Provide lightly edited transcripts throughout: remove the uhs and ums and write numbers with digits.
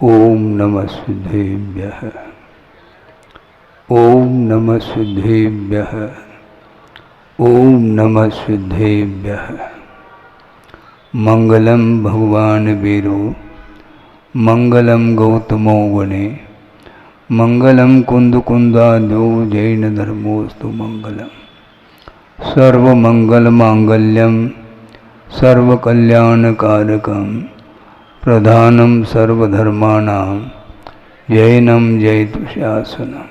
ओम नमः सिद्धेभ्यः। ओम नमः सिद्धेभ्यः। ओम नमः सिद्धेभ्यः। मंगलम भगवान वीरो मंगलम गौतमो वने मंगलम कुंद कुंदाद्यो जैन धर्मोस्तु मंगलम। सर्वमंगल मांगल्यम सर्वकल्याणकारकम प्रधानम सर्वधर्माणां जैनम जयतु शासनम।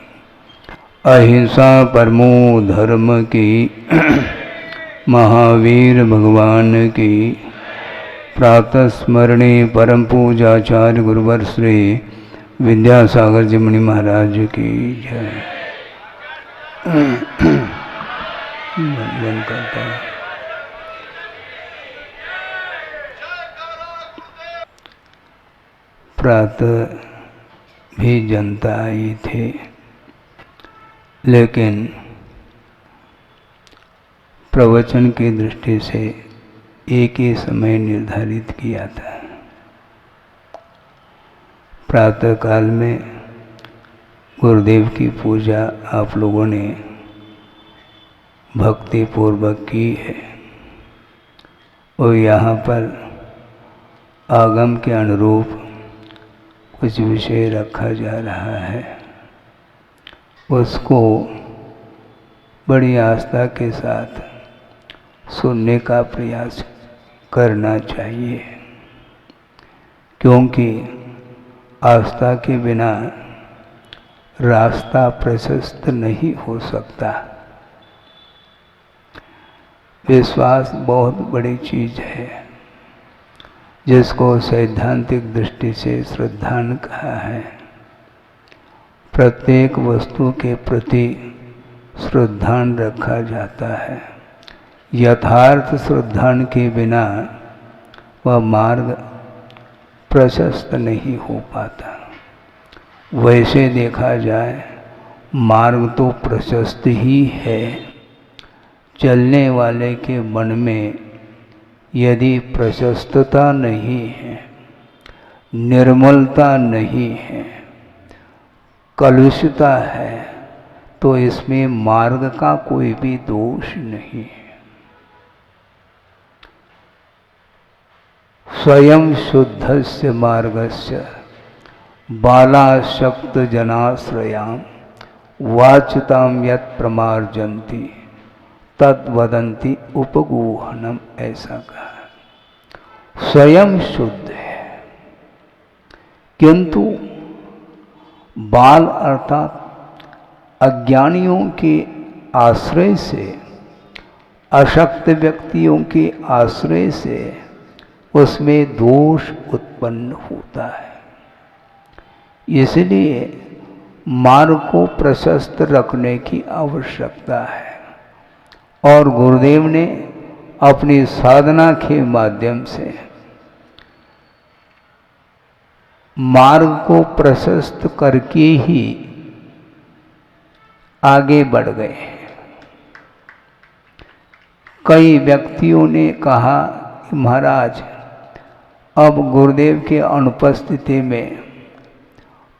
अहिंसा परमो धर्म की महावीर भगवान की प्रातः स्मरणे परम पूजाचार्य गुरुवर श्री विद्यासागर जी मुनि महाराज की जय। वंदन करता है। प्रातः भी जनता आई थी, लेकिन प्रवचन की दृष्टि से एक ही समय निर्धारित किया था। प्रातः काल में गुरुदेव की पूजा आप लोगों ने भक्ति पूर्वक की है और यहाँ पर आगम के अनुरूप कुछ विषय रखा जा रहा है, उसको बड़ी आस्था के साथ सुनने का प्रयास करना चाहिए, क्योंकि आस्था के बिना रास्ता प्रशस्त नहीं हो सकता। विश्वास बहुत बड़ी चीज है, जिसको सैद्धांतिक दृष्टि से श्रद्धान कहा है। प्रत्येक वस्तु के प्रति श्रद्धान रखा जाता है। यथार्थ श्रद्धान के बिना वह मार्ग प्रशस्त नहीं हो पाता। वैसे देखा जाए मार्ग तो प्रशस्त ही है, चलने वाले के मन में यदि प्रशस्तता नहीं है, निर्मलता नहीं है, कलुषता है, तो इसमें मार्ग का कोई भी दोष नहीं है। स्वयं शुद्धस्य मार्गस्य बालाशक्त जनाश्रयां वाच्यतां यत् प्रमार्जन्ति तद्वदन्ति उपगूहनम, ऐसा कहा। स्वयं शुद्ध है, किंतु बाल अर्थात अज्ञानियों के आश्रय से, अशक्त व्यक्तियों के आश्रय से उसमें दोष उत्पन्न होता है। इसलिए मार्ग को प्रशस्त रखने की आवश्यकता है और गुरुदेव ने अपनी साधना के माध्यम से मार्ग को प्रशस्त करके ही आगे बढ़ गए। कई व्यक्तियों ने कहा कि महाराज, अब गुरुदेव के अनुपस्थिति में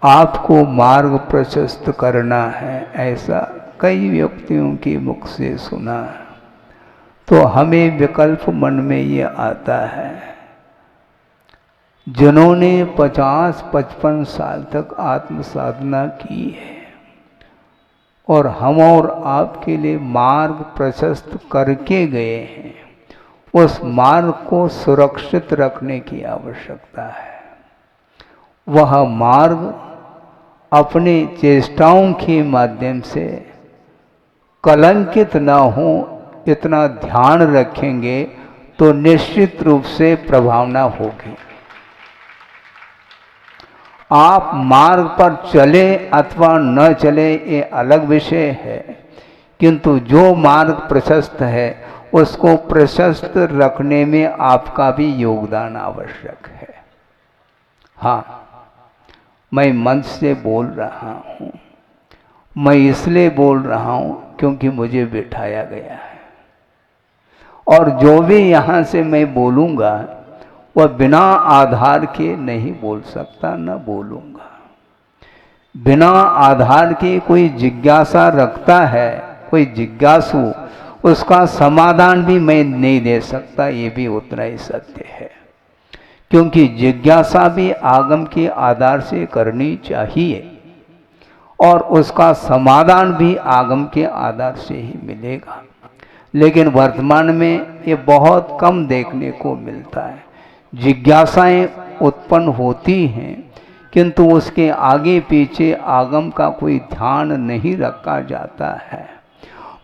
आपको मार्ग प्रशस्त करना है, ऐसा कई व्यक्तियों के मुख से सुना है। तो हमें विकल्प मन में ये आता है, जिन्होंने 50-55 साल तक आत्म साधना की है और हम और आपके लिए मार्ग प्रशस्त करके गए हैं, उस मार्ग को सुरक्षित रखने की आवश्यकता है। वह मार्ग अपने चेष्टाओं के माध्यम से कलंकित न हो, इतना ध्यान रखेंगे तो निश्चित रूप से प्रभावना होगी। आप मार्ग पर चले अथवा न चले ये अलग विषय है, किंतु जो मार्ग प्रशस्त है उसको प्रशस्त रखने में आपका भी योगदान आवश्यक है। हाँ, मैं मंच से बोल रहा हूँ, मैं इसलिए बोल रहा हूँ क्योंकि मुझे बिठाया गया है, और जो भी यहाँ से मैं बोलूँगा वह बिना आधार के नहीं बोल सकता, न बोलूँगा। बिना आधार के कोई जिज्ञासा रखता है, कोई जिज्ञासु, उसका समाधान भी मैं नहीं दे सकता, ये भी उतना ही सत्य है। क्योंकि जिज्ञासा भी आगम के आधार से करनी चाहिए और उसका समाधान भी आगम के आधार से ही मिलेगा। लेकिन वर्तमान में ये बहुत कम देखने को मिलता है। जिज्ञासाएं उत्पन्न होती हैं किंतु उसके आगे पीछे आगम का कोई ध्यान नहीं रखा जाता है।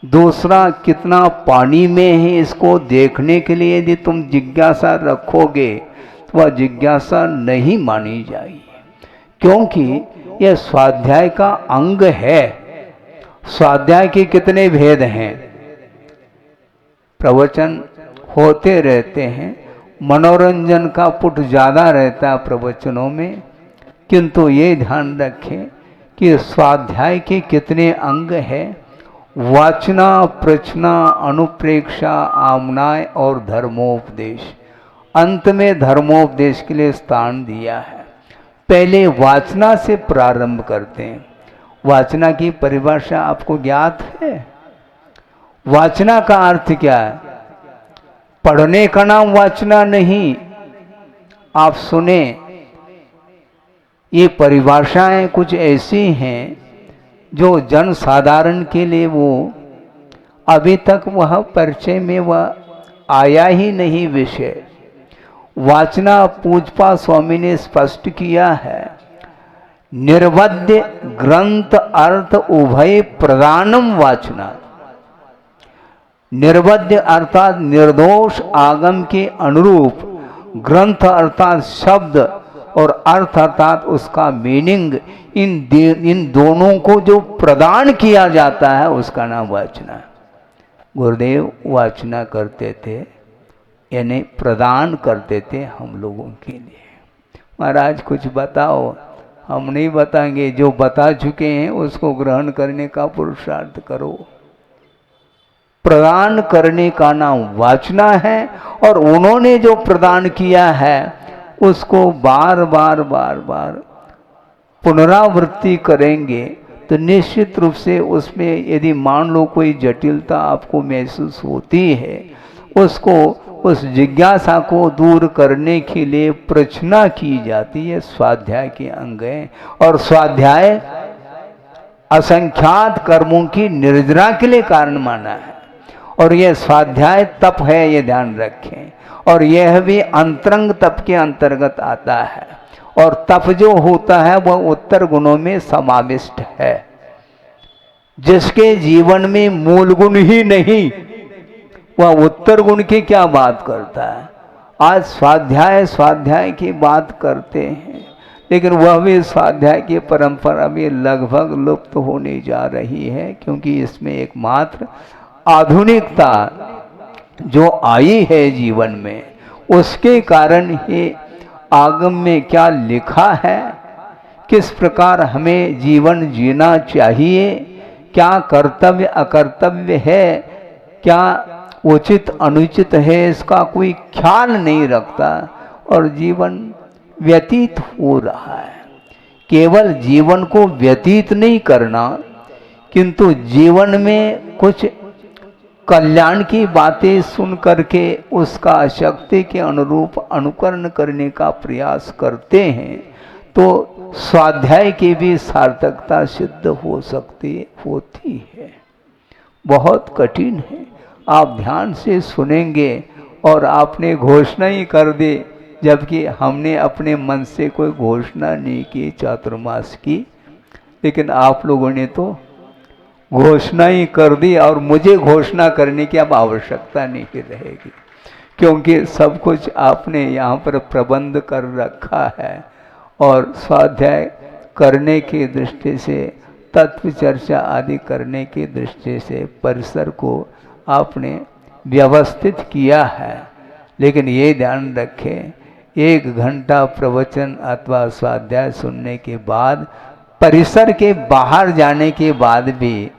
दूसरा, कितना पानी में है इसको देखने के लिए यदि तुम जिज्ञासा रखोगे तो वह जिज्ञासा नहीं मानी जाएगी, क्योंकि यह स्वाध्याय का अंग है। स्वाध्याय के कितने भेद हैं? प्रवचन होते रहते हैं, मनोरंजन का पुट ज़्यादा रहता है प्रवचनों में, किंतु ये ध्यान रखें कि स्वाध्याय के कितने अंग हैं। वाचना, प्रचना, अनुप्रेक्षा, आमनाय और धर्मोपदेश। अंत में धर्मोपदेश के लिए स्थान दिया है। पहले वाचना से प्रारंभ करते हैं। वाचना की परिभाषा आपको ज्ञात है? वाचना का अर्थ क्या है? पढ़ने का नाम वाचना नहीं। आप सुने, ये परिभाषाएं कुछ ऐसी हैं जो जन साधारण के लिए वो अभी तक वह परिचय में वह आया ही नहीं विषय। वाचना पूजपा स्वामी ने स्पष्ट किया है, निर्वध्य ग्रंथ अर्थ उभय प्रदानम वाचना। निर्वध्य अर्थात निर्दोष आगम के अनुरूप, ग्रंथ अर्थात शब्द और अर्थ अर्थात उसका मीनिंग, इन दोनों को जो प्रदान किया जाता है उसका नाम वाचना। गुरुदेव वाचना करते थे, यानी प्रदान करते थे हम लोगों के लिए। महाराज कुछ बताओ। हम नहीं बताएंगे, जो बता चुके हैं उसको ग्रहण करने का पुरुषार्थ करो। प्रदान करने का नाम वाचना है और उन्होंने जो प्रदान किया है उसको बार बार पुनरावृत्ति करेंगे तो निश्चित रूप से उसमें यदि मान लो कोई जटिलता आपको महसूस होती है, उसको, उस जिज्ञासा को दूर करने के लिए प्रचना की जाती है। स्वाध्याय के अंग हैं और स्वाध्याय असंख्यात कर्मों की निर्जरा के लिए कारण माना है। और यह स्वाध्याय तप है, ये ध्यान रखें, और यह भी अंतरंग तप के अंतर्गत आता है। और तप जो होता है वह उत्तर गुणों में समाविष्ट है। जिसके जीवन में मूल गुण ही नहीं, वह उत्तर गुण की क्या बात करता है। आज स्वाध्याय की बात करते हैं, लेकिन वह भी स्वाध्याय की परंपरा भी लगभग लुप्त होने जा रही है, क्योंकि इसमें एकमात्र आधुनिकता जो आई है जीवन में, उसके कारण ही आगम में क्या लिखा है, किस प्रकार हमें जीवन जीना चाहिए, क्या कर्तव्य अकर्तव्य है, क्या उचित अनुचित है, इसका कोई ख्याल नहीं रखता और जीवन व्यतीत हो रहा है। केवल जीवन को व्यतीत नहीं करना, किंतु जीवन में कुछ कल्याण की बातें सुन करके उसका शक्ति के अनुरूप अनुकरण करने का प्रयास करते हैं तो स्वाध्याय की भी सार्थकता सिद्ध हो होती है। बहुत कठिन है। आप ध्यान से सुनेंगे और आपने घोषणा ही कर दी, जबकि हमने अपने मन से कोई घोषणा नहीं की चातुर्मास की, लेकिन आप लोगों ने तो घोषणा ही कर दी और मुझे घोषणा करने की अब आवश्यकता नहीं रहेगी, क्योंकि सब कुछ आपने यहाँ पर प्रबंध कर रखा है। और स्वाध्याय करने की दृष्टि से, तत्व चर्चा आदि करने की दृष्टि से परिसर को आपने व्यवस्थित किया है। लेकिन ये ध्यान रखें, 1 घंटा प्रवचन अथवा स्वाध्याय सुनने के बाद, परिसर के बाहर जाने के बाद भी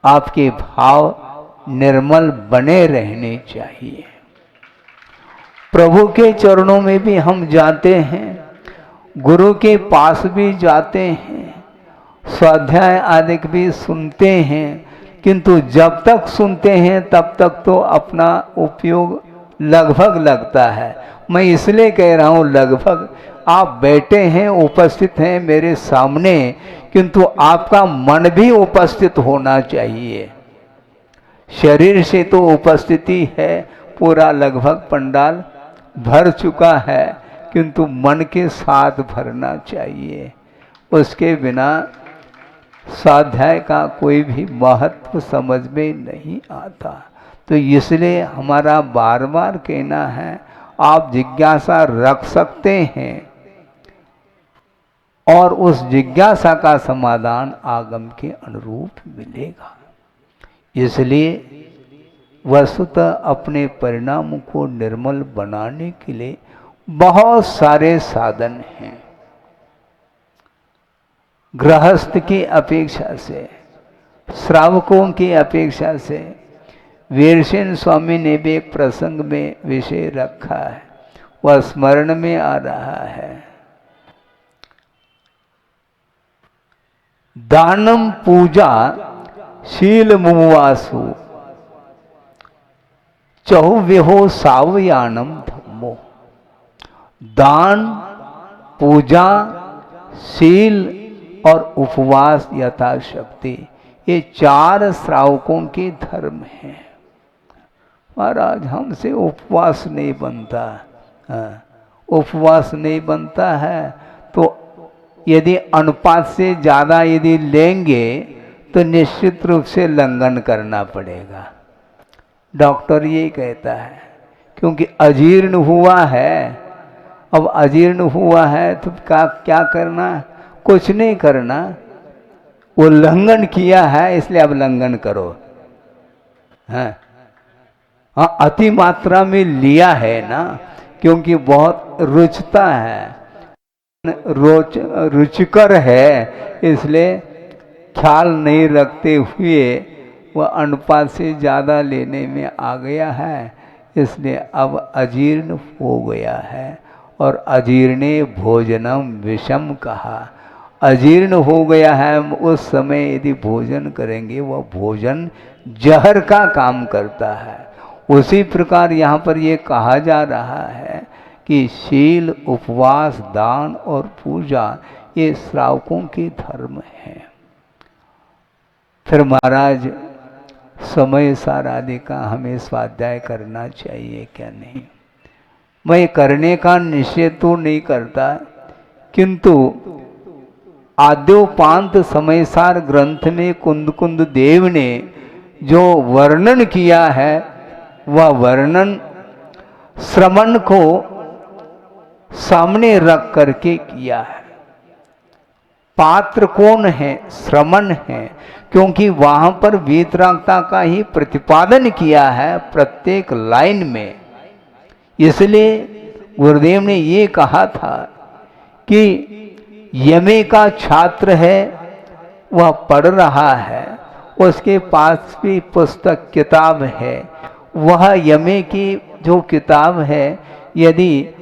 आपके भाव निर्मल बने रहने चाहिए। प्रभु के चरणों में भी हम जाते हैं, गुरु के पास भी जाते हैं, स्वाध्याय आदि भी सुनते हैं, किंतु जब तक सुनते हैं तब तक तो अपना उपयोग लगभग लगता है। मैं इसलिए कह रहा हूँ लगभग, आप बैठे हैं, उपस्थित हैं मेरे सामने, किंतु आपका मन भी उपस्थित होना चाहिए। शरीर से तो उपस्थिति है, पूरा लगभग पंडाल भर चुका है, किंतु मन के साथ भरना चाहिए। उसके बिना स्वाध्याय का कोई भी महत्व समझ में नहीं आता। तो इसलिए हमारा बार बार कहना है, आप जिज्ञासा रख सकते हैं और उस जिज्ञासा का समाधान आगम के अनुरूप मिलेगा। इसलिए वस्तुतः अपने परिणाम को निर्मल बनाने के लिए बहुत सारे साधन हैं। गृहस्थ की अपेक्षा से, श्रावकों की अपेक्षा से, वीरसेन स्वामी ने भी एक प्रसंग में विषय रखा है, वह स्मरण में आ रहा है। दानम पूजा शील मुमुवासु चहुव्यहो सावयानम धम्मो। दान, पूजा, शील और उपवास यथाशक्ति, ये 4 श्रावकों के धर्म हैं। महाराज हमसे उपवास नहीं बनता, उपवास नहीं बनता है तो यदि अनुपात से ज़्यादा यदि लेंगे तो निश्चित रूप से लंघन करना पड़ेगा। डॉक्टर ये कहता है, क्योंकि अजीर्ण हुआ है। अब अजीर्ण हुआ है तो क्या करना? कुछ नहीं करना, उल्लंघन किया है इसलिए अब लंघन करो। हाँ, अति मात्रा में लिया है ना, क्योंकि बहुत रुचता है, रुचिकर है, इसलिए ख्याल नहीं रखते हुए वह अनुपात से ज़्यादा लेने में आ गया है, इसलिए अब अजीर्ण हो गया है। और अजीर्णे भोजनम विषम कहा, अजीर्ण हो गया है। उस समय यदि भोजन करेंगे वह भोजन जहर का काम करता है। उसी प्रकार यहाँ पर ये कहा जा रहा है कि शील, उपवास, दान और पूजा ये श्रावकों के धर्म हैं। फिर महाराज समय सार आदि का हमें स्वाध्याय करना चाहिए क्या नहीं? मैं करने का निषेध तो नहीं करता, किंतु आद्योपांत समयसार ग्रंथ में कुंद देव ने जो वर्णन किया है वह वर्णन श्रमण को सामने रख करके किया है। पात्र कौन है? श्रमण है, क्योंकि वहां पर वीतरागता का ही प्रतिपादन किया है प्रत्येक लाइन में। इसलिए गुरुदेव ने ये कहा था कि यमे का छात्र है, वह पढ़ रहा है, उसके पास भी पुस्तक किताब है, वह यमे की जो किताब है यदि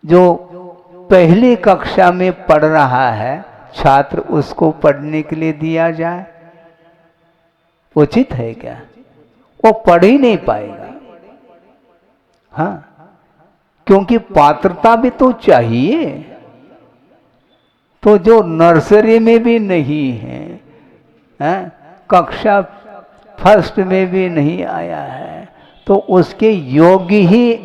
जो पहली कक्षा में पढ़ रहा है छात्र, उसको पढ़ने के लिए दिया जाए, उचित है क्या? वो पढ़ ही नहीं पाएगा। हाँ, क्योंकि पात्रता भी तो चाहिए। तो जो नर्सरी में भी नहीं है, कक्षा फर्स्ट में भी नहीं आया है, तो उसके योग्य ही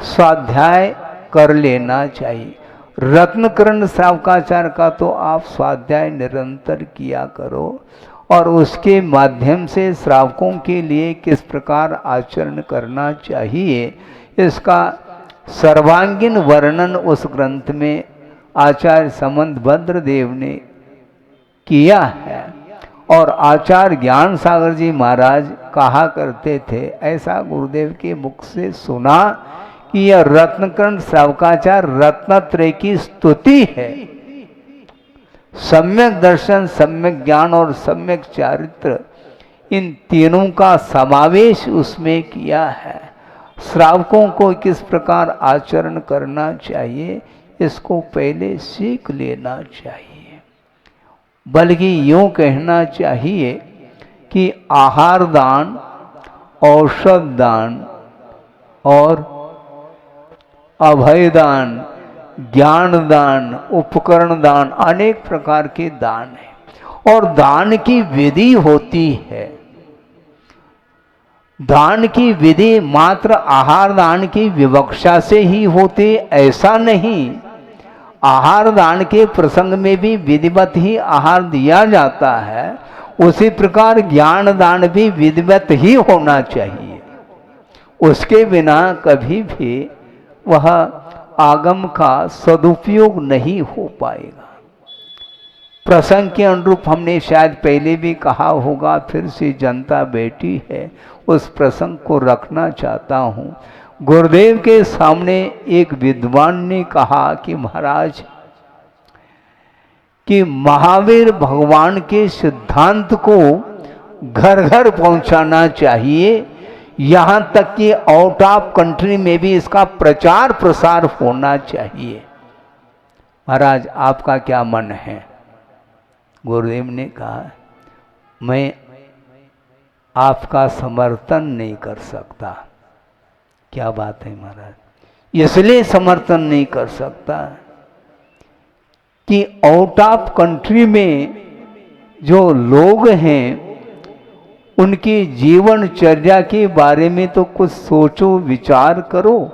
स्वाध्याय कर लेना चाहिए। रत्नकरण श्रावकाचार्य का तो आप स्वाध्याय निरंतर किया करो, और उसके माध्यम से श्रावकों के लिए किस प्रकार आचरण करना चाहिए इसका सर्वांगीण वर्णन उस ग्रंथ में आचार्य समंतभद्र देव ने किया है। और आचार्य ज्ञान सागर जी महाराज कहा करते थे, ऐसा गुरुदेव के मुख से सुना कि यह रत्नकरण श्रावकाचार्य रत्नत्रय की स्तुति है। सम्यक दर्शन, सम्यक ज्ञान और सम्यक चारित्र, इन तीनों का समावेश उसमें किया है। श्रावकों को किस प्रकार आचरण करना चाहिए, इसको पहले सीख लेना चाहिए। बल्कि यूँ कहना चाहिए कि आहार दान, औषध दान और अभय दान, ज्ञान दान, उपकरण दान, अनेक प्रकार के दान हैं और दान की विधि होती है। दान की विधि मात्र आहार दान की विवक्षा से ही होती ऐसा नहीं, आहार दान के प्रसंग में भी विधिवत ही आहार दिया जाता है। उसी प्रकार ज्ञान दान भी विधिवत ही होना चाहिए, उसके बिना कभी भी वह आगम का सदुपयोग नहीं हो पाएगा। प्रसंग के अनुरूप हमने शायद पहले भी कहा होगा, फिर से जनता बैठी है उस प्रसंग को रखना चाहता हूँ। गुरुदेव के सामने एक विद्वान ने कहा कि महाराज, कि महावीर भगवान के सिद्धांत को घर घर पहुंचाना चाहिए, यहाँ तक कि आउट ऑफ कंट्री में भी इसका प्रचार प्रसार होना चाहिए। महाराज आपका क्या मन है? गुरुदेव ने कहा, मैं आपका समर्थन नहीं कर सकता। क्या बात है महाराज? इसलिए समर्थन नहीं कर सकता कि आउट ऑफ कंट्री में जो लोग हैं उनकी जीवनचर्या के बारे में तो कुछ सोचो, विचार करो।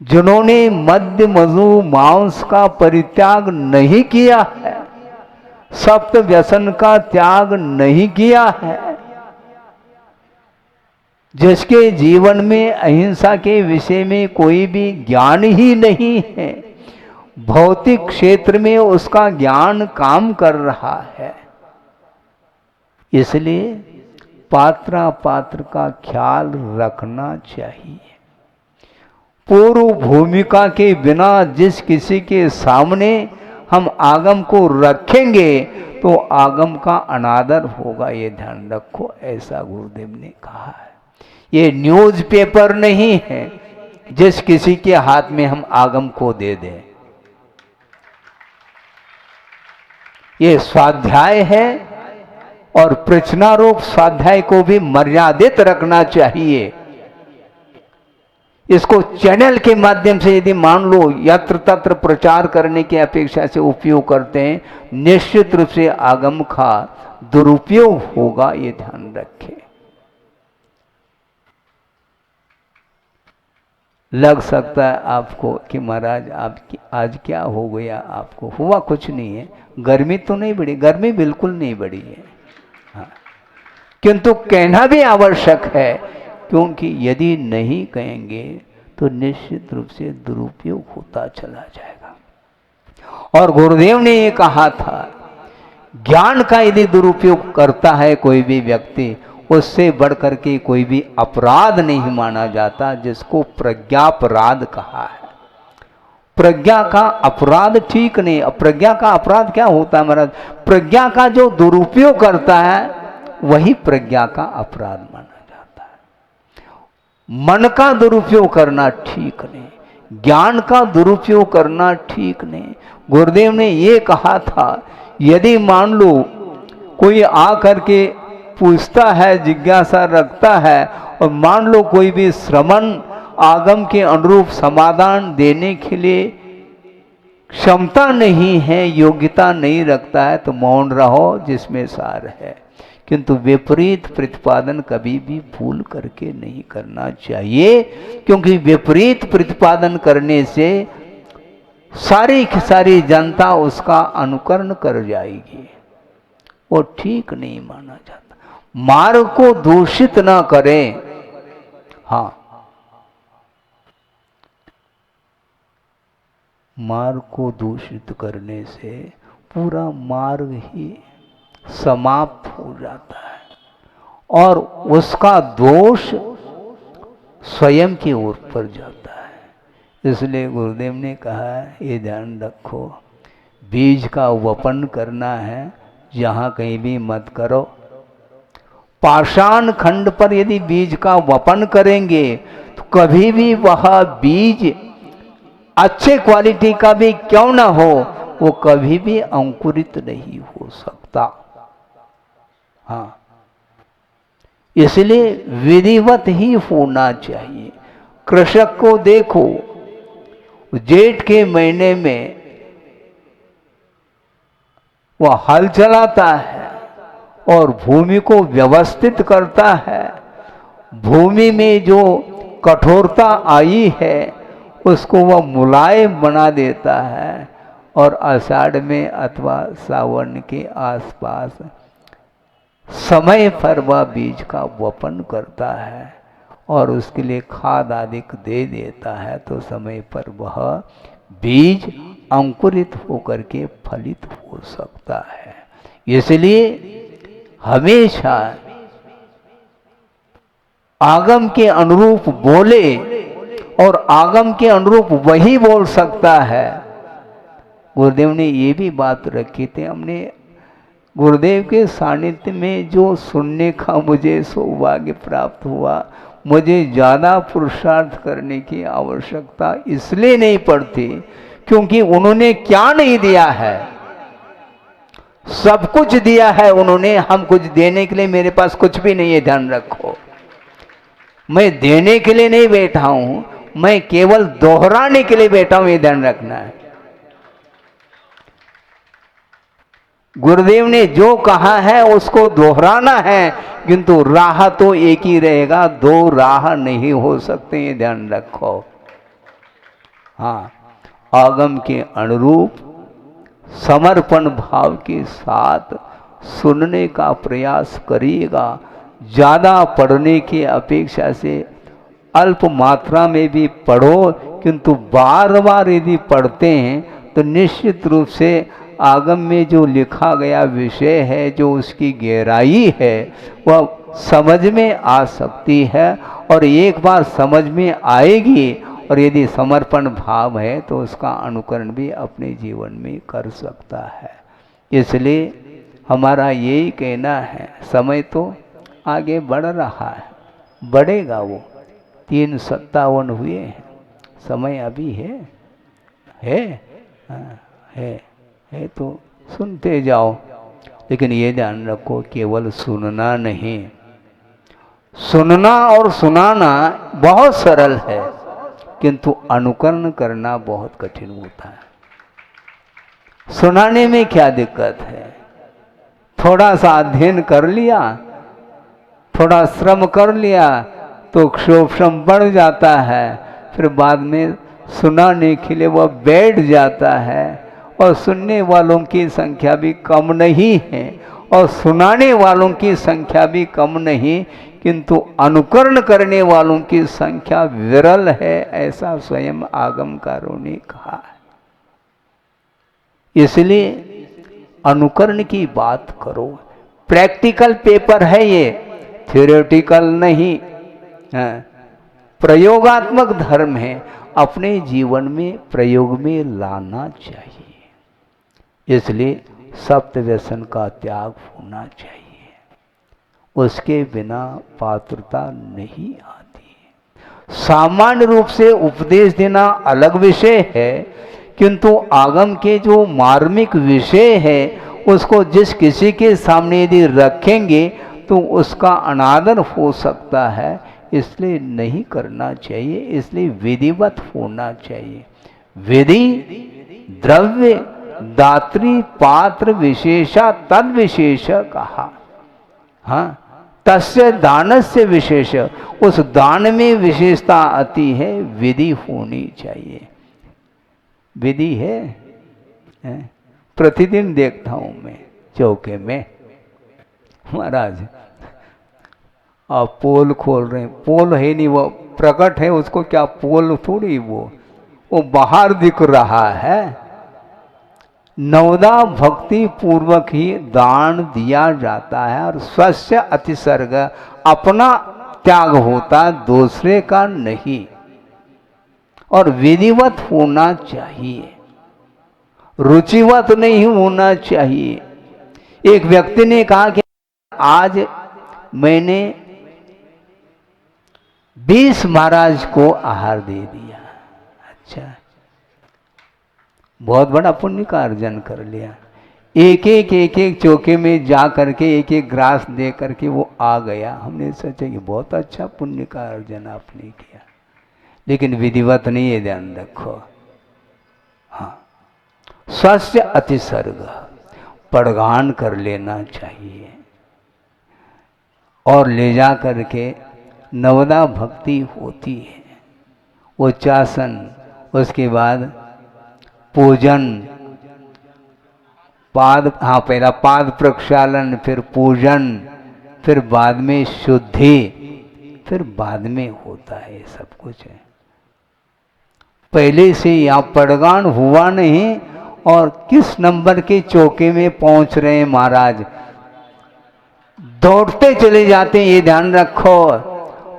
जिन्होंने मद्य मधु मांस का परित्याग नहीं किया है, सप्त व्यसन का त्याग नहीं किया है, जिसके जीवन में अहिंसा के विषय में कोई भी ज्ञान ही नहीं है, भौतिक क्षेत्र में उसका ज्ञान काम कर रहा है, इसलिए पात्रा पात्र का ख्याल रखना चाहिए। पूर्व भूमिका के बिना जिस किसी के सामने हम आगम को रखेंगे तो आगम का अनादर होगा, ये ध्यान रखो। ऐसा गुरुदेव ने कहा है। ये न्यूज़पेपर नहीं है जिस किसी के हाथ में हम आगम को दे दें। ये स्वाध्याय है और प्रश्नारूप स्वाध्याय को भी मर्यादित रखना चाहिए। इसको चैनल के माध्यम से यदि मान लो यत्र तत्र प्रचार करने की अपेक्षा से उपयोग करते हैं, निश्चित रूप से आगम का दुरुपयोग होगा, ये ध्यान रखें। लग सकता है आपको कि महाराज आपकी आज क्या हो गया, आपको हुआ कुछ नहीं है, गर्मी तो नहीं बढ़ी, गर्मी बिल्कुल नहीं बढ़ी है। हाँ, किंतु कहना भी आवश्यक है, क्योंकि यदि नहीं कहेंगे तो निश्चित रूप से दुरुपयोग होता चला जाएगा। और गुरुदेव ने ये कहा था, ज्ञान का यदि दुरुपयोग करता है कोई भी व्यक्ति, उससे बढ़कर के कोई भी अपराध नहीं माना जाता, जिसको प्रज्ञापराध कहा है। प्रज्ञा का अपराध ठीक नहीं। प्रज्ञा का अपराध क्या होता है महाराज? प्रज्ञा का जो दुरुपयोग करता है वही प्रज्ञा का अपराध माना जाता है। मन का दुरुपयोग करना ठीक नहीं, ज्ञान का दुरुपयोग करना ठीक नहीं। गुरुदेव ने ये कहा था, यदि मान लो कोई आकर के पूछता है, जिज्ञासा रखता है, और मान लो कोई भी श्रवण आगम के अनुरूप समाधान देने के लिए क्षमता नहीं है, योग्यता नहीं रखता है, तो मौन रहो, जिसमें सार है। किंतु विपरीत प्रतिपादन कभी भी भूल करके नहीं करना चाहिए, क्योंकि विपरीत प्रतिपादन करने से सारी की सारी जनता उसका अनुकरण कर जाएगी, वो ठीक नहीं माना जाता। मार्ग को दूषित ना करें। हाँ, मार्ग को दूषित करने से पूरा मार्ग ही समाप्त हो जाता है और उसका दोष स्वयं की ओर पर जाता है। इसलिए गुरुदेव ने कहा, ये ध्यान रखो, बीज का वपन करना है, जहाँ कहीं भी मत करो। पाषाण खंड पर यदि बीज का वपन करेंगे तो कभी भी वह बीज अच्छे क्वालिटी का भी क्यों ना हो, वो कभी भी अंकुरित नहीं हो सकता। हाँ, इसलिए विधिवत ही होना चाहिए। कृषक को देखो, जेठ के महीने में वह हल चलाता है और भूमि को व्यवस्थित करता है। भूमि में जो कठोरता आई है उसको वह मुलायम बना देता है, और आषाढ़ में अथवा सावन के आसपास समय पर वह बीज का वपन करता है और उसके लिए खाद आदि दे देता है, तो समय पर वह बीज अंकुरित होकर के फलित हो सकता है। इसलिए हमेशा आगम के अनुरूप बोले, और आगम के अनुरूप वही बोल सकता है। गुरुदेव ने ये भी बात रखी थी, हमने गुरुदेव के सानिध्य में जो सुनने का मुझे सौभाग्य प्राप्त हुआ, मुझे ज़्यादा पुरुषार्थ करने की आवश्यकता इसलिए नहीं पड़ती क्योंकि उन्होंने क्या नहीं दिया है, सब कुछ दिया है उन्होंने। हम कुछ देने के लिए, मेरे पास कुछ भी नहीं है, ध्यान रखो। मैं देने के लिए नहीं बैठा हूं, मैं केवल दोहराने के लिए बैठा हूं, ये ध्यान रखना है। गुरुदेव ने जो कहा है उसको दोहराना है, किंतु राह तो एक ही रहेगा, दो राह नहीं हो सकते, ये ध्यान रखो। हाँ, आगम के अनुरूप समर्पण भाव के साथ सुनने का प्रयास करिएगा। ज़्यादा पढ़ने की अपेक्षा से अल्प मात्रा में भी पढ़ो, किंतु बार बार यदि पढ़ते हैं तो निश्चित रूप से आगम में जो लिखा गया विषय है, जो उसकी गहराई है, वह समझ में आ सकती है। और एक बार समझ में आएगी और यदि समर्पण भाव है तो उसका अनुकरण भी अपने जीवन में कर सकता है। इसलिए हमारा यही कहना है, समय तो आगे बढ़ रहा है, बढ़ेगा। वो 357 हुए हैं, समय अभी है है तो सुनते जाओ। लेकिन ये ध्यान रखो, केवल सुनना नहीं, सुनना और सुनाना बहुत सरल है, किंतु अनुकरण करना बहुत कठिन होता है। सुनाने में क्या दिक्कत है, थोड़ा सा अध्ययन कर लिया, थोड़ा श्रम कर लिया तो क्षोभम बढ़ जाता है, फिर बाद में सुनाने के लिए वह बैठ जाता है, और सुनने वालों की संख्या भी कम नहीं है और सुनाने वालों की संख्या भी कम नहीं, किंतु अनुकरण करने वालों की संख्या विरल है, ऐसा स्वयं आगमकारों ने कहा है। इसलिए अनुकरण की बात करो। प्रैक्टिकल पेपर है ये, थ्योरेटिकल नहीं है, प्रयोगात्मक धर्म है, अपने जीवन में प्रयोग में लाना चाहिए। इसलिए सप्त व्यसन का त्याग होना चाहिए, उसके बिना पात्रता नहीं आती। सामान्य रूप से उपदेश देना अलग विषय है, किंतु आगम के जो मार्मिक विषय है उसको जिस किसी के सामने यदि रखेंगे तो उसका अनादर हो सकता है, इसलिए नहीं करना चाहिए। इसलिए विधिवत होना चाहिए। विधि द्रव्य दात्री पात्र विशेषा तद विशेष कहा। हाँ, तस्य दानस्य विशेष, उस दान में विशेषता आती है, विधि होनी चाहिए। विधि है? प्रतिदिन देखता हूं मैं चौके में, महाराज आप पोल खोल रहे हैं, पोल है नहीं, वो प्रकट है, उसको क्या पोल थोड़ी, वो बाहर दिख रहा है। नवदा भक्ति पूर्वक ही दान दिया जाता है, और स्वस्य अतिसर्ग, अपना त्याग होता, दूसरे का नहीं। और विधिवत होना चाहिए, रुचिवत नहीं होना चाहिए। एक व्यक्ति ने कहा कि आज मैंने 20 महाराज को आहार दे दिया। अच्छा, बहुत बड़ा पुण्य का अर्जन कर लिया। एक एक चौके में जा करके एक एक ग्रास दे करके वो आ गया। हमने सोचा कि बहुत अच्छा पुण्य का अर्जन आपने किया, लेकिन विधिवत नहीं है, ध्यान रखो। हाँ, स्वस्थ अतिसर्ग पड़गान कर लेना चाहिए और ले जा करके नवदा भक्ति होती है, उच्चासन, उसके बाद पूजन, पहला पाद प्रक्षालन, फिर पूजन, फिर बाद में शुद्धि, फिर बाद में होता है सब कुछ है। पहले से यहाँ पड़गान हुआ नहीं और किस नंबर के चौके में पहुंच रहे हैं महाराज, दौड़ते चले जाते हैं। ये ध्यान रखो,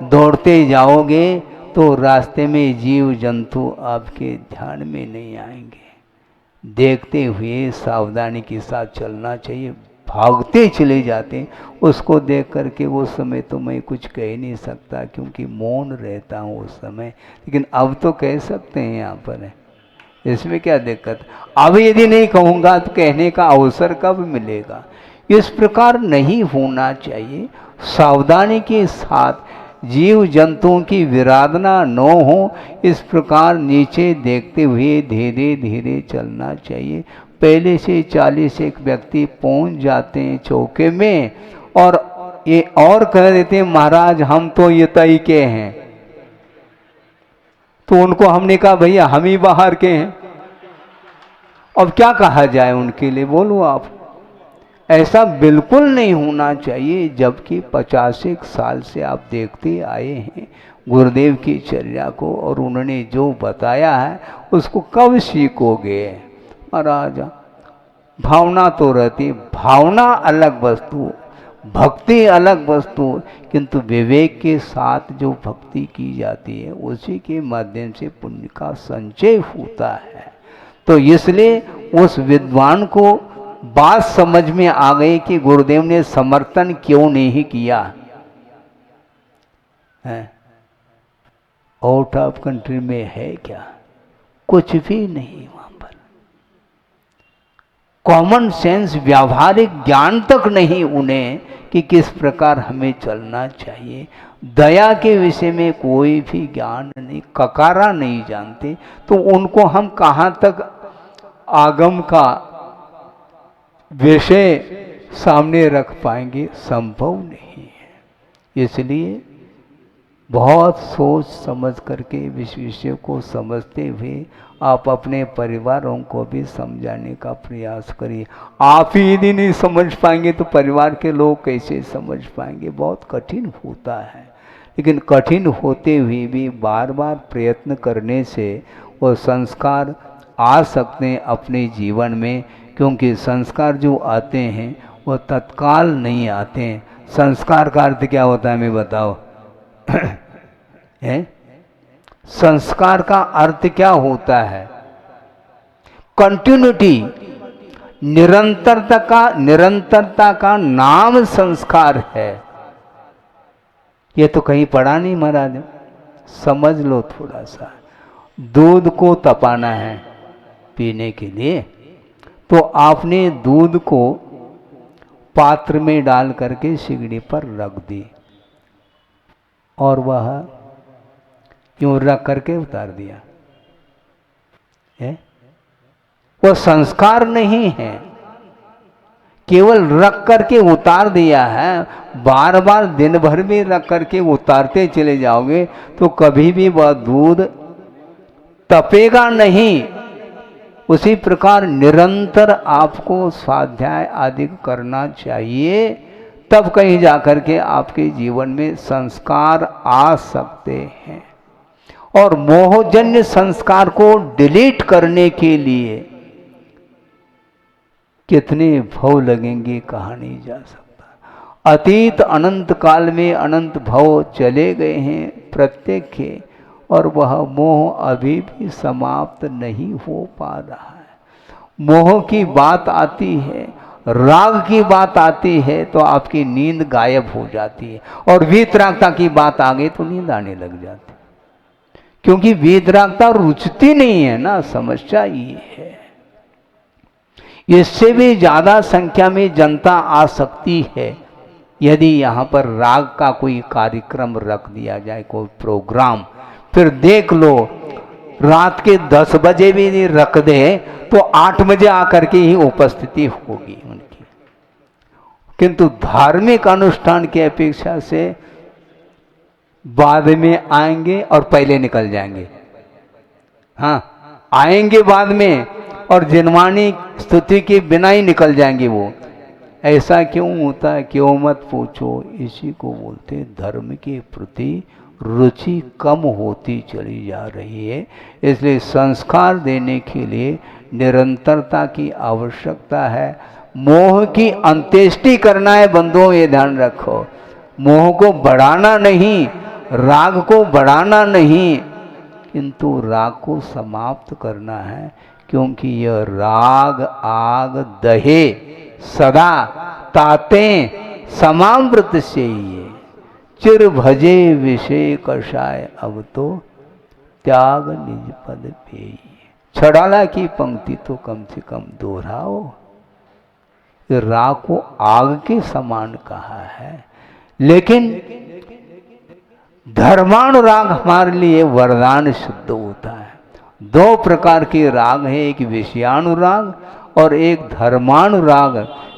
दौड़ते जाओगे तो रास्ते में जीव जंतु आपके ध्यान में नहीं आएंगे। देखते हुए सावधानी के साथ चलना चाहिए। भागते चले जाते, उसको देख करके वो समय तो मैं कुछ कह नहीं सकता क्योंकि मौन रहता हूँ उस समय, लेकिन अब तो कह सकते हैं यहाँ पर, इसमें क्या दिक्कत। अब यदि नहीं कहूँगा तो कहने का अवसर कब मिलेगा। इस प्रकार नहीं होना चाहिए। सावधानी के साथ जीव जंतुओं की विराधना न हो, इस प्रकार नीचे देखते हुए धीरे धीरे चलना चाहिए। पहले से 40 एक व्यक्ति पहुंच जाते हैं चौके में और ये और कह देते हैं महाराज हम तो ये तय के हैं। तो उनको हमने कहा भैया हम ही बाहर के हैं। अब क्या कहा जाए उनके लिए, बोलो आप। ऐसा बिल्कुल नहीं होना चाहिए। जबकि 50 साल से आप देखते आए हैं गुरुदेव की चर्या को, और उन्होंने जो बताया है उसको कब सीखोगे महाराज। भावना तो रहती, भावना अलग वस्तु, भक्ति अलग वस्तु, किंतु विवेक के साथ जो भक्ति की जाती है उसी के माध्यम से पुण्य का संचय होता है। तो इसलिए उस विद्वान को बात समझ में आ गई कि गुरुदेव ने समर्थन क्यों नहीं किया है। आउट ऑफ कंट्री में है क्या, कुछ भी नहीं वहां पर। कॉमन सेंस, व्यावहारिक ज्ञान तक नहीं उन्हें कि किस प्रकार हमें चलना चाहिए। दया के विषय में कोई भी ज्ञान नहीं, ककारा नहीं जानते, तो उनको हम कहाँ तक आगम का विषय सामने रख पाएंगे, संभव नहीं है। इसलिए बहुत सोच समझ करके इस विषय को समझते हुए आप अपने परिवारों को भी समझाने का प्रयास करिए। आप ही यदि नहीं समझ पाएंगे तो परिवार के लोग कैसे समझ पाएंगे। बहुत कठिन होता है, लेकिन कठिन होते हुए भी बार बार प्रयत्न करने से वो संस्कार आ सकते हैं अपने जीवन में। क्योंकि संस्कार जो आते हैं वो तत्काल नहीं आते हैं। संस्कार का अर्थ क्या होता है, मैं बताओ है? संस्कार का अर्थ क्या होता है? कंटिन्यूटी, निरंतरता का नाम संस्कार है। ये तो कहीं पढ़ा नहीं महाराज, समझ लो थोड़ा सा। दूध को तपाना है पीने के लिए, तो आपने दूध को पात्र में डाल करके सिगड़ी पर रख दी और वह यूं रख करके उतार दिया है। वह संस्कार नहीं है, केवल रख करके उतार दिया है। बार बार दिन भर में रख करके उतारते चले जाओगे तो कभी भी वह दूध तपेगा नहीं। उसी प्रकार निरंतर आपको स्वाध्याय आदि करना चाहिए, तब कहीं जाकर के आपके जीवन में संस्कार आ सकते हैं। और मोहजन्य संस्कार को डिलीट करने के लिए कितने भव लगेंगे कहा नहीं जा सकता। अतीत अनंत काल में अनंत भव चले गए हैं प्रत्येक के, और वह मोह अभी भी समाप्त नहीं हो पा रहा है। मोह की बात आती है, राग की बात आती है तो आपकी नींद गायब हो जाती है, और वीतरागता की बात आ गई तो नींद आने लग जाती, क्योंकि वीतरागता रुचती नहीं है ना, समस्या ये है। इससे भी ज्यादा संख्या में जनता आ सकती है यदि यहाँ पर राग का कोई कार्यक्रम रख दिया जाए, कोई प्रोग्राम। फिर देख लो, रात के 10 बजे भी रख दे तो 8 बजे आकर के ही उपस्थिति होगी उनकी। किंतु धार्मिक अनुष्ठान की अपेक्षा से बाद में आएंगे और पहले निकल जाएंगे। हाँ, आएंगे बाद में और जिनवानी स्तुति के बिना ही निकल जाएंगे वो। ऐसा क्यों होता है? क्यों मत पूछो। इसी को बोलते धर्म के प्रति रुचि कम होती चली जा रही है। इसलिए संस्कार देने के लिए निरंतरता की आवश्यकता है। मोह की अंत्येष्टि करना है बंधुओं, ये ध्यान रखो। मोह को बढ़ाना नहीं, राग को बढ़ाना नहीं, किंतु राग को समाप्त करना है। क्योंकि यह राग आग दहे सदा ताते समामृत से ही है। चिर भजे विषय कषाय अब तो त्याग निज पद पे। छड़ाला की पंक्ति तो कम से कम दोहराओ। राग को आग के समान कहा है, लेकिन धर्मानुराग हमारे लिए वरदान सिद्ध होता है। 2 प्रकार के राग हैं, एक विषयानुराग और एक धर्मानुराग।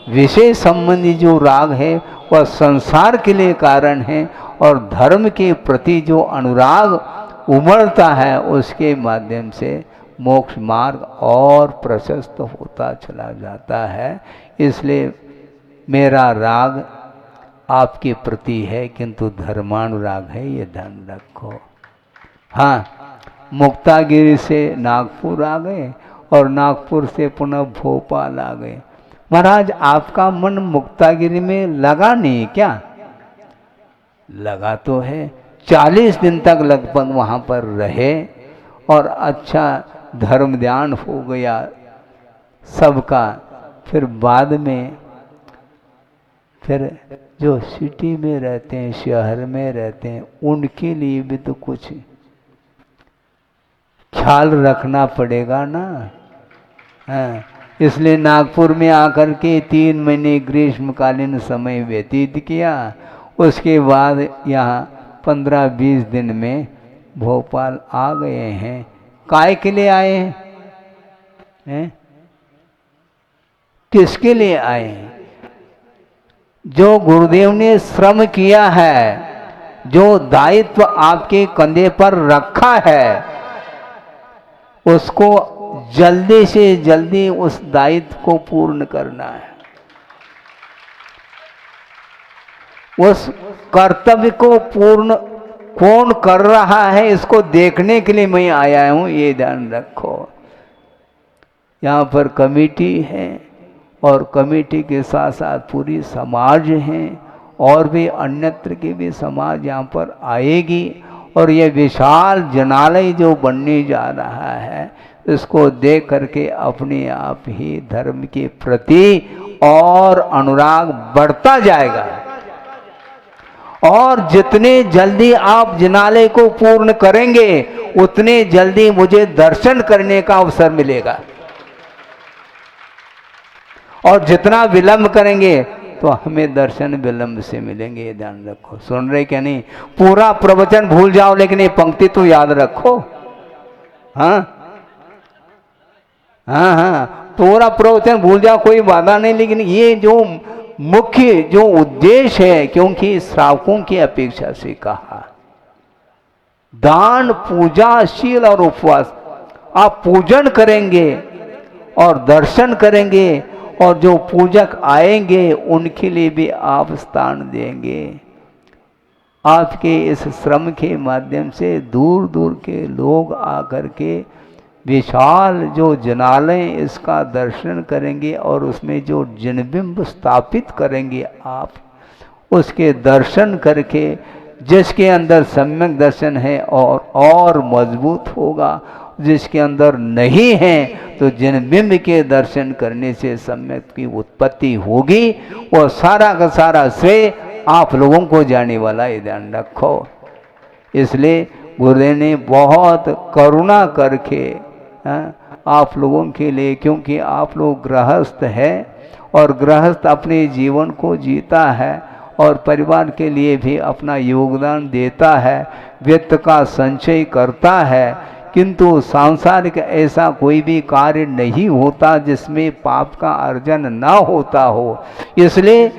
विषय संबंधी जो राग है वह संसार के लिए कारण है, और धर्म के प्रति जो अनुराग उमड़ता है उसके माध्यम से मोक्ष मार्ग और प्रशस्त होता चला जाता है। इसलिए मेरा राग आपके प्रति है, किंतु धर्मानुराग है, ये ध्यान रखो। हाँ, मुक्तागिरी से नागपुर आ गए और नागपुर से पुनः भोपाल आ गए। महाराज, आपका मन मुक्तागिरी में लगा नहीं क्या? लगा तो है। 40 दिन तक लगभग वहाँ पर रहे और अच्छा धर्म ध्यान हो गया सबका। फिर बाद में फिर जो सिटी में रहते हैं, शहर में रहते हैं, उनके लिए भी तो कुछ ख्याल रखना पड़ेगा ना। हाँ, इसलिए नागपुर में आकर के 3 महीने ग्रीष्मकालीन समय व्यतीत किया। उसके बाद यहाँ 15-20 दिन में भोपाल आ गए हैं। काय के लिए आए हैं? किसके लिए आए हैं? जो गुरुदेव ने श्रम किया है, जो दायित्व आपके कंधे पर रखा है, उसको जल्दी से जल्दी उस दायित्व को पूर्ण करना है। उस कर्तव्य को पूर्ण कौन कर रहा है इसको देखने के लिए मैं आया हूं, ये ध्यान रखो। यहाँ पर कमेटी है और कमेटी के साथ साथ पूरी समाज है, और भी अन्यत्र के भी समाज यहाँ पर आएगी। और ये विशाल जनालय जो बनने जा रहा है, इसको देख करके अपने आप ही धर्म के प्रति और अनुराग बढ़ता जाएगा। और जितने जल्दी आप जनालय को पूर्ण करेंगे उतने जल्दी मुझे दर्शन करने का अवसर मिलेगा। और जितना विलंब करेंगे तो हमें दर्शन विलंब से मिलेंगे, ये ध्यान रखो। सुन रहे क्या नहीं? पूरा प्रवचन भूल जाओ लेकिन ये पंक्ति तो याद रखो। हाँ हाँ हाँ, पूरा प्रवचन भूल जाओ, कोई बाधा नहीं, लेकिन ये जो मुख्य जो उद्देश्य है, क्योंकि श्रावकों की अपेक्षा से कहा, दान, पूजा, शील और उपवास। आप पूजन करेंगे और दर्शन करेंगे, और जो पूजक आएंगे उनके लिए भी आप स्थान देंगे। आपके इस श्रम के माध्यम से दूर दूर के लोग आकर के विशाल जो जनालय इसका दर्शन करेंगे, और उसमें जो जनबिंब स्थापित करेंगे आप, उसके दर्शन करके जिसके अंदर सम्यक दर्शन है और मजबूत होगा, जिसके अंदर नहीं है, तो जिन बिंब के दर्शन करने से सम्यक की उत्पत्ति होगी, वो सारा का सारा श्रेय आप लोगों को जाने वाला है, ध्यान रखो। इसलिए गुरुदेव ने बहुत करुणा करके आप लोगों के लिए, क्योंकि आप लोग गृहस्थ है और गृहस्थ अपने जीवन को जीता है और परिवार के लिए भी अपना योगदान देता है, वित्त का संचय करता है, किंतु सांसारिक ऐसा कोई भी कार्य नहीं होता जिसमें पाप का अर्जन ना होता हो। इसलिए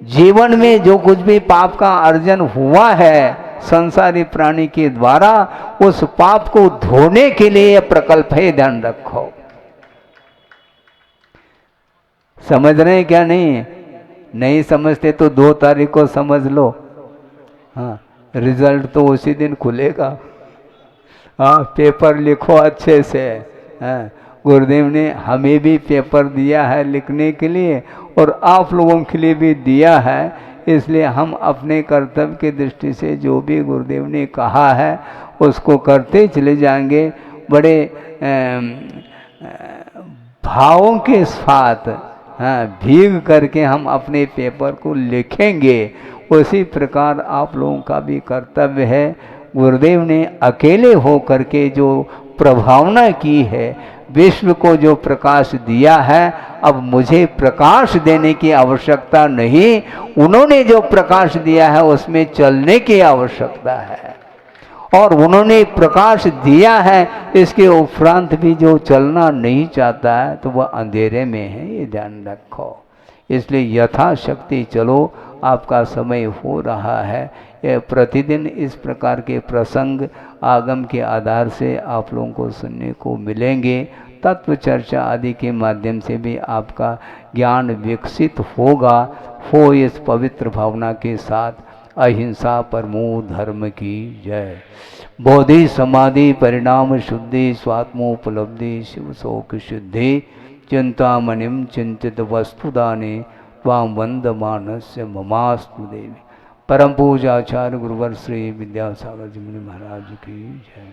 जीवन में जो कुछ भी पाप का अर्जन हुआ है संसारी प्राणी के द्वारा, उस पाप को धोने के लिए यह प्रकल्प है, ध्यान रखो। समझ रहे हैं क्या? नहीं समझते तो 2 तारीख को समझ लो। हाँ, रिजल्ट तो उसी दिन खुलेगा। हाँ, पेपर लिखो अच्छे से। हाँ, गुरुदेव ने हमें भी पेपर दिया है लिखने के लिए और आप लोगों के लिए भी दिया है। इसलिए हम अपने कर्तव्य की दृष्टि से जो भी गुरुदेव ने कहा है उसको करते चले जाएंगे। बड़े भावों के साथ भीग करके हम अपने पेपर को लिखेंगे। उसी प्रकार आप लोगों का भी कर्तव्य है। गुरुदेव ने अकेले हो करके जो प्रभावना की है, विश्व को जो प्रकाश दिया है, अब मुझे प्रकाश देने की आवश्यकता नहीं, उन्होंने जो प्रकाश दिया है उसमें चलने की आवश्यकता है। और उन्होंने प्रकाश दिया है, इसके उपरांत भी जो चलना नहीं चाहता है तो वह अंधेरे में है, ये ध्यान रखो। इसलिए यथाशक्ति चलो। आपका समय हो रहा है। यह प्रतिदिन इस प्रकार के प्रसंग आगम के आधार से आप लोगों को सुनने को मिलेंगे। तत्व चर्चा आदि के माध्यम से भी आपका ज्ञान विकसित होगा। हो इस पवित्र भावना के साथ। अहिंसा परमो धर्म की जय। बोधि समाधि परिणाम शुद्धि स्वात्मोपलब्धि शिव शोक शुद्धि चिंतामणिम चिंतित वस्तुदाने त्वां वंदमानस्य ममास्तु देवी। परम पूजाचार्य गुरुवर श्री विद्यासागर जी मुनि महाराज की जय।